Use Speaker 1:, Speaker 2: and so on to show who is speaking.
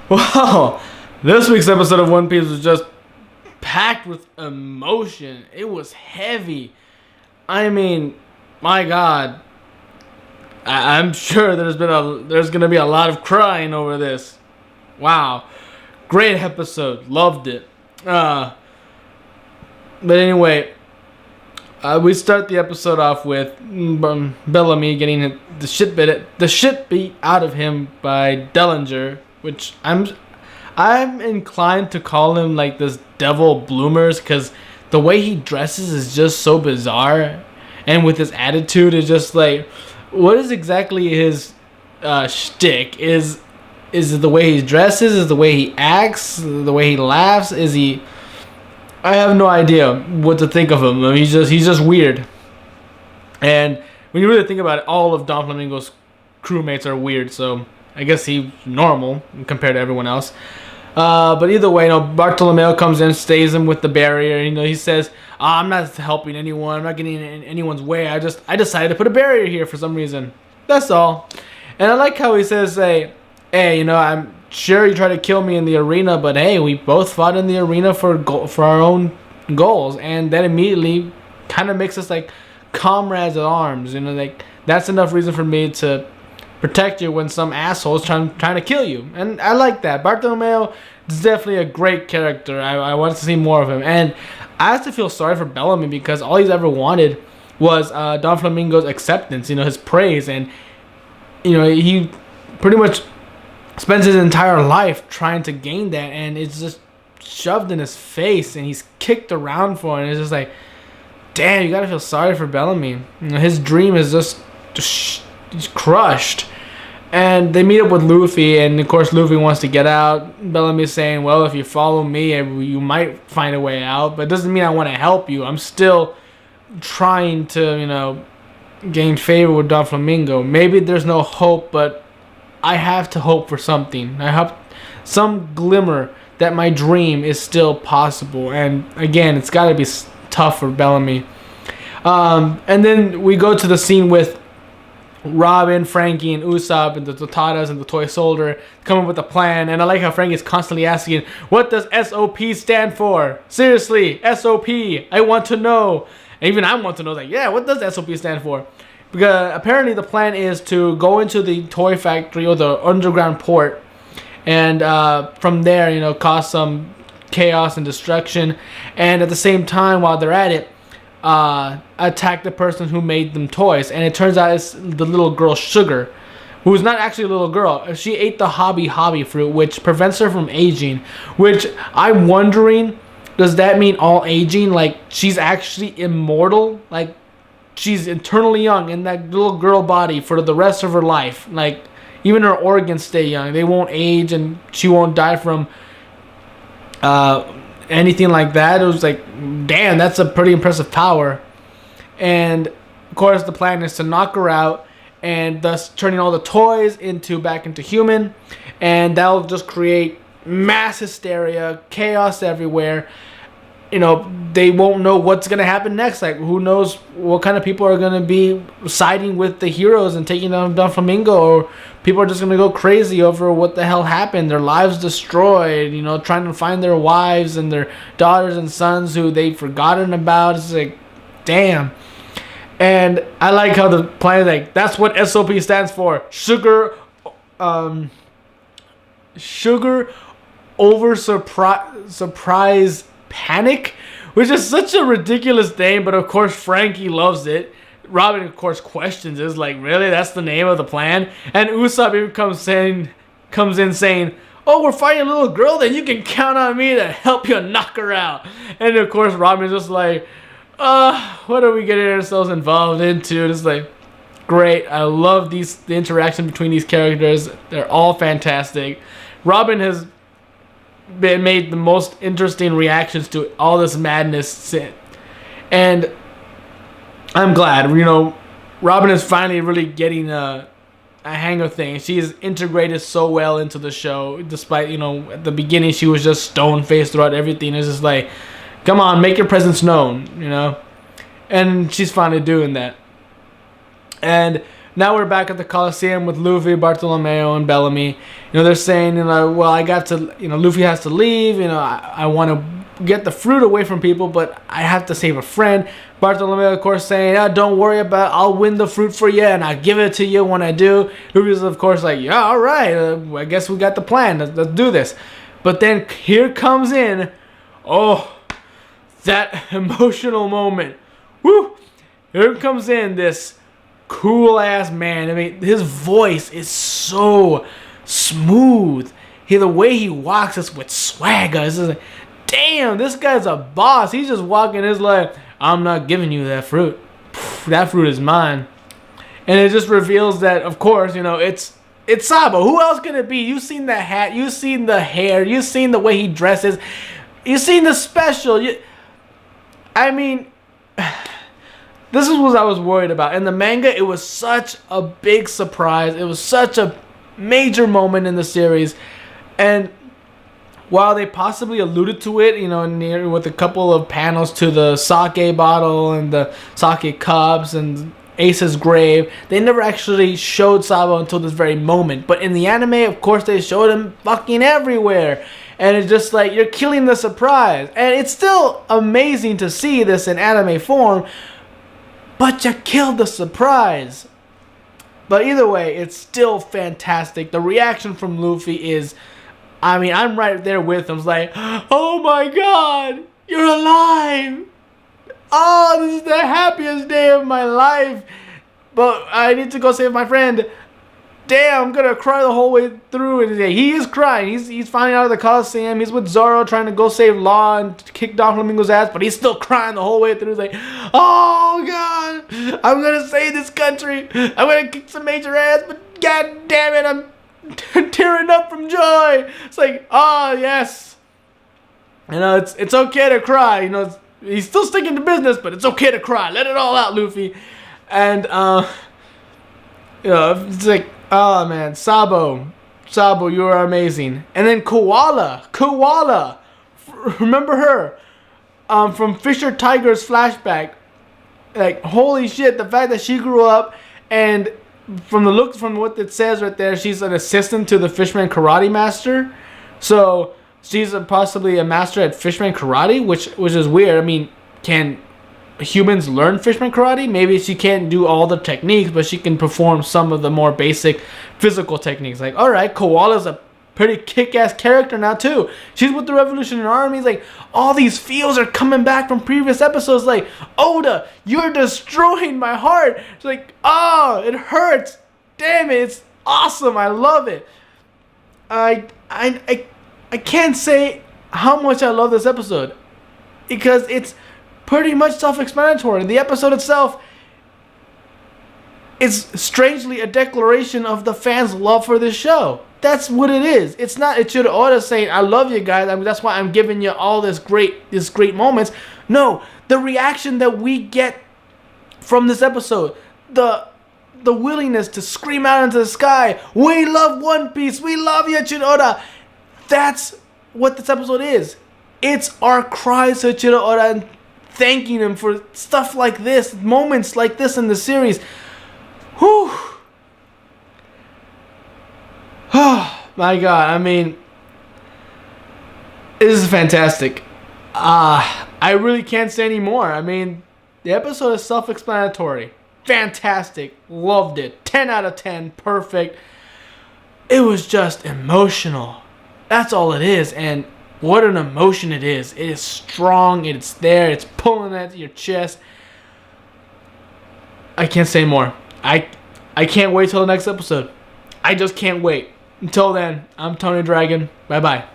Speaker 1: Wow, this week's episode of One Piece was just packed with emotion. It was heavy. I mean, my God, I'm sure there's gonna be a lot of crying over this. Wow, great episode, loved it. But anyway, we start the episode off with Bellamy getting the shit beat out of him by Dellinger, which I'm inclined to call him like this devil bloomers because the way he dresses is just so bizarre, and with his attitude is just like, what is exactly his shtick? Is it the way he dresses? Is it the way he acts? The way he laughs? Is he? I have no idea what to think of him. I mean, he's just weird. And when you really think about it, all of Don Flamingo's crewmates are weird. So I guess he's normal compared to everyone else. But either way, Bartolomeo comes in, stays him with the barrier. He says, "I'm not helping anyone. I'm not getting in anyone's way. I decided to put a barrier here for some reason. That's all." And I like how he says, "Hey, I'm sure you tried to kill me in the arena, but hey, we both fought in the arena for our own goals." And that immediately kind of makes us like comrades at arms. Like that's enough reason for me to protect you when some asshole is trying to kill you. And I like that. Bartolomeo is definitely a great character. I want to see more of him. And I have to feel sorry for Bellamy because all he's ever wanted was Don Flamingo's acceptance, his praise. And, he pretty much spends his entire life trying to gain that. And it's just shoved in his face and he's kicked around for it. And it's just like, damn, you got to feel sorry for Bellamy. His dream is just he's crushed. And they meet up with Luffy, and of course Luffy wants to get out. Bellamy's saying, well, if you follow me, you might find a way out, but it doesn't mean I want to help you. I'm still trying to, gain favor with Don Flamingo. Maybe there's no hope, but I have to hope for something. I hope some glimmer that my dream is still possible. And again, it's got to be tough for Bellamy. And then we go to the scene with Robin, Frankie, and Usopp, and the Totadas, and the Toy Soldier come up with a plan. And I like how Frankie is constantly asking, what does SOP stand for? Seriously, SOP, I want to know. And even I want to know, what does SOP stand for? Because apparently the plan is to go into the toy factory or the underground port, and from there, cause some chaos and destruction. And at the same time, while they're at it, attack the person who made them toys. And it turns out it's the little girl Sugar, who's not actually a little girl. She ate the hobby fruit, which prevents her from aging. Which I'm wondering, does that mean all aging? Like she's actually immortal? Like she's eternally young in that little girl body for the rest of her life. Like even her organs stay young. They won't age and she won't die from anything like that. It was like, damn, that's a pretty impressive power. And of course the plan is to knock her out and thus turning all the toys back into human, and that'll just create mass hysteria, chaos everywhere. They won't know what's gonna happen next. Like who knows what kind of people are gonna be siding with the heroes and taking down Don Flamingo, or people are just gonna go crazy over what the hell happened. Their lives destroyed, trying to find their wives and their daughters and sons who they've forgotten about. It's like, damn. And I like how the plan is like, that's what SOP stands for. Sugar over surprise panic, which is such a ridiculous name, but of course Frankie loves it. Robin, of course, questions it. Is like, really? That's the name of the plan? And Usopp even comes in saying, oh, we're fighting a little girl, then you can count on me to help you knock her out. And of course Robin's just like, what are we getting ourselves involved into? It's like, great. I love the interaction between these characters. They're all fantastic. Robin has made the most interesting reactions to all this madness, and I'm glad. Robin is finally really getting a hang of things. She is integrated so well into the show, despite at the beginning she was just stone faced throughout everything. It's just like, come on, make your presence known, and she's finally doing that. And now we're back at the Coliseum with Luffy, Bartolomeo, and Bellamy. You know, they're saying, well, I got to, Luffy has to leave. I want to get the fruit away from people, but I have to save a friend. Bartolomeo, of course, saying, don't worry about it. I'll win the fruit for you, and I'll give it to you when I do. Luffy's, of course, like, yeah, all right. I guess we got the plan. Let's do this. But then here comes in, that emotional moment. Woo! Here comes in this cool ass man. I mean, his voice is so smooth. The way he walks is with swagger. It's just like, damn, this guy's a boss. He's just walking his like, I'm not giving you that fruit. That fruit is mine. And it just reveals that, of course, it's Sabo. Who else can it be? You've seen the hat. You've seen the hair. You've seen the way he dresses. You've seen the special. I mean, this is what I was worried about. In the manga, it was such a big surprise. It was such a major moment in the series. And while they possibly alluded to it, near with a couple of panels to the sake bottle and the sake cups and Ace's grave, they never actually showed Sabo until this very moment. But in the anime, of course, they showed him fucking everywhere. And it's just like, you're killing the surprise. And it's still amazing to see this in anime form, but you killed the surprise. But either way, it's still fantastic. The reaction from Luffy is, I'm right there with him. It's like, oh my god, you're alive. Oh, this is the happiest day of my life. But I need to go save my friend. Damn, I'm gonna cry the whole way through. And he is crying. He's finally out of the Coliseum. He's with Zoro trying to go save Law and kick Doflamingo's ass, but he's still crying the whole way through. He's like, oh god, I'm gonna save this country. I'm gonna kick some major ass, but god damn it, I'm tearing up from joy. It's like, oh yes, it's okay to cry. He's still sticking to business, but it's okay to cry. Let it all out, Luffy. And it's like, oh man, Sabo, you are amazing. And then Koala, remember her from Fisher Tiger's flashback? Like, holy shit, the fact that she grew up, and from what it says right there, she's an assistant to the Fishman Karate Master. So she's possibly a master at Fishman Karate, which is weird. I mean, can humans learn Fishman Karate? Maybe she can't do all the techniques, but she can perform some of the more basic physical techniques. Like, alright, Koala's a pretty kick-ass character now too. She's with the Revolutionary Army. Like, all these feels are coming back from previous episodes. Like, Oda, you're destroying my heart. It's like, oh, it hurts. Damn it, it's awesome. I love it. I can't say how much I love this episode, because it's pretty much self-explanatory. The episode itself is strangely a declaration of the fans' love for this show. That's what it is. It's not Ichiro Oda saying, I love you guys, that's why I'm giving you all this great moments. No, the reaction that we get from this episode, the willingness to scream out into the sky, we love One Piece, we love you, Ichiro Oda. That's what this episode is. It's our cries to Ichiro Oda and thanking him for stuff like this, moments like this in the series. Whew. Oh my god, I mean, this is fantastic. I really can't say any more. I mean, the episode is self-explanatory. Fantastic. Loved it. 10 out of 10. Perfect. It was just emotional. That's all it is. And what an emotion it is. It is strong. It's there. It's pulling at your chest. I can't say more. I can't wait till the next episode. I just can't wait. Until then, I'm Tony Dragon. Bye-bye.